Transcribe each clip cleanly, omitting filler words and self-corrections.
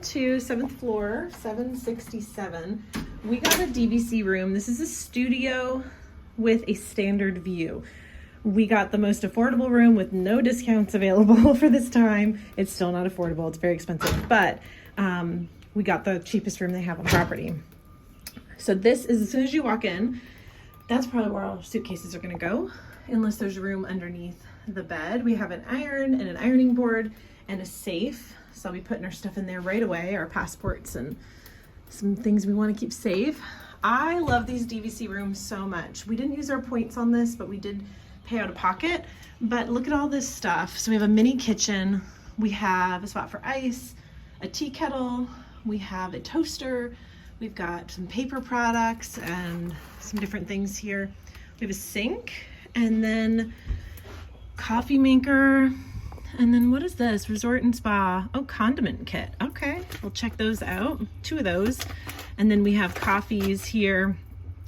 to 7th floor, 767. We got a DVC room. This is a studio with a standard view. We got the most affordable room with no discounts available for this time. It's still not affordable, it's very expensive, but we got the cheapest room they have on property. So this is, as soon as you walk in, that's probably where all our suitcases are gonna go, unless there's room underneath the bed. We have an iron and an ironing board and a safe. So I'll be putting our stuff in there right away, our passports and some things we wanna keep safe. I love these DVC rooms so much. We didn't use our points on this, but we did pay out of pocket. But look at all this stuff. So we have a mini kitchen. We have a spot for ice, a tea kettle. We have a toaster. We've got some paper products and some different things here. We have a sink and then coffee maker. And then what is this? Resort and spa. Oh, condiment kit. Okay, we'll check those out. 2 of those. And then we have coffees here,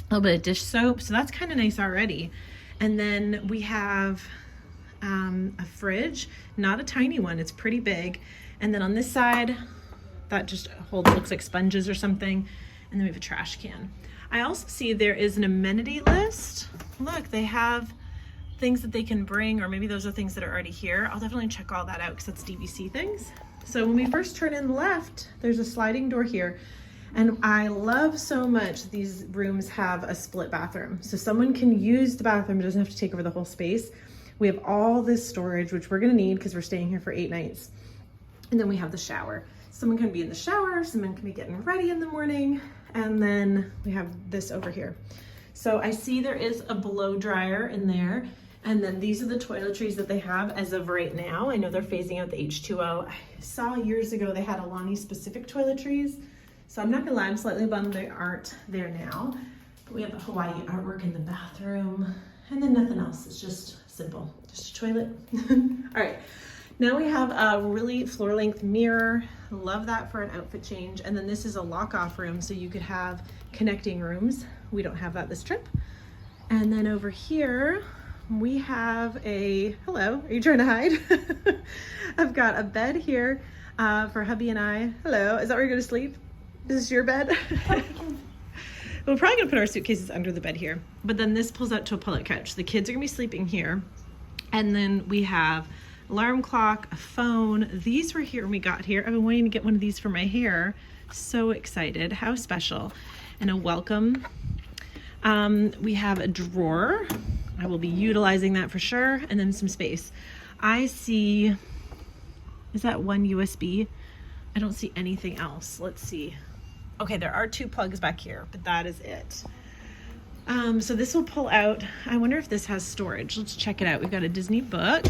a little bit of dish soap. So that's kind of nice already. And then we have a fridge, not a tiny one, it's pretty big. And then on this side, that just holds, looks like sponges or something. And then we have a trash can. I also see there is an amenity list. Look, they have things that they can bring, or maybe those are things that are already here. I'll definitely check all that out because that's DVC things. So when we first turn in left, there's a sliding door here. And I love so much these rooms have a split bathroom. So someone can use the bathroom, it doesn't have to take over the whole space. We have all this storage, which we're gonna need because we're staying here for 8 nights. And then we have the shower. Someone can be in the shower, someone can be getting ready in the morning. And then we have this over here. So I see there is a blow dryer in there. And then these are the toiletries that they have as of right now. I know they're phasing out the H2O. I saw years ago they had Aulani specific toiletries. So I'm not gonna lie, I'm slightly bummed they aren't there now. But we have the Hawaii artwork in the bathroom and then nothing else. It's just simple, just a toilet. All right, now we have a really floor length mirror. Love that for an outfit change. And then this is a lock off room so you could have connecting rooms. We don't have that this trip. And then over here, we have a, hello, are you trying to hide? I've got a bed here for hubby and I. Hello, is that where you're gonna sleep? Is this your bed? We're probably gonna put our suitcases under the bed here, but then this pulls out to a pull-out couch. The kids are gonna be sleeping here. And then we have alarm clock, a phone. These were here when we got here. I've been wanting to get one of these for my hair. So excited, how special. And a welcome. We have a drawer. I will be utilizing that for sure. And then some space. I see, is that one USB? I don't see anything else. Let's see. Okay, there are 2 plugs back here, but that is it. So this will pull out. I wonder if this has storage. Let's check it out. We've got a Disney book.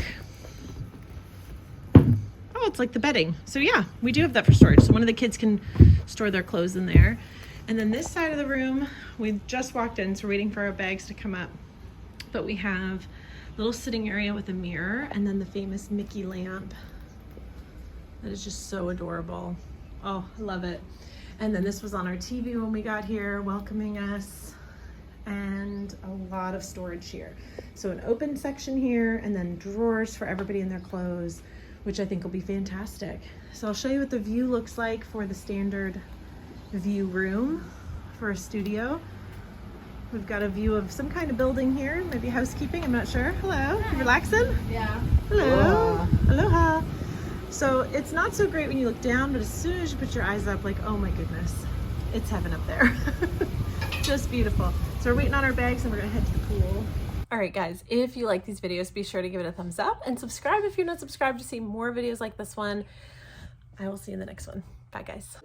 Oh, it's like the bedding. So yeah, we do have that for storage. So one of the kids can store their clothes in there. And then this side of the room, we just walked in, so we're waiting for our bags to come up. But we have a little sitting area with a mirror and then the famous Mickey lamp. That is just so adorable. Oh, I love it. And then this was on our TV when we got here, welcoming us, and a lot of storage here. So an open section here, and then drawers for everybody in their clothes, which I think will be fantastic. So I'll show you what the view looks like for the standard view room for a studio. We've got a view of some kind of building here, maybe housekeeping, I'm not sure. Hello, you relaxing? Yeah. Hello. Aloha. So it's not so great when you look down, but as soon as you put your eyes up, like, oh my goodness, it's heaven up there. Just beautiful. So we're waiting on our bags and we're gonna head to the pool. All right, guys, if you like these videos, be sure to give it a thumbs up and subscribe if you're not subscribed to see more videos like this one. I will see you in the next one. Bye, guys.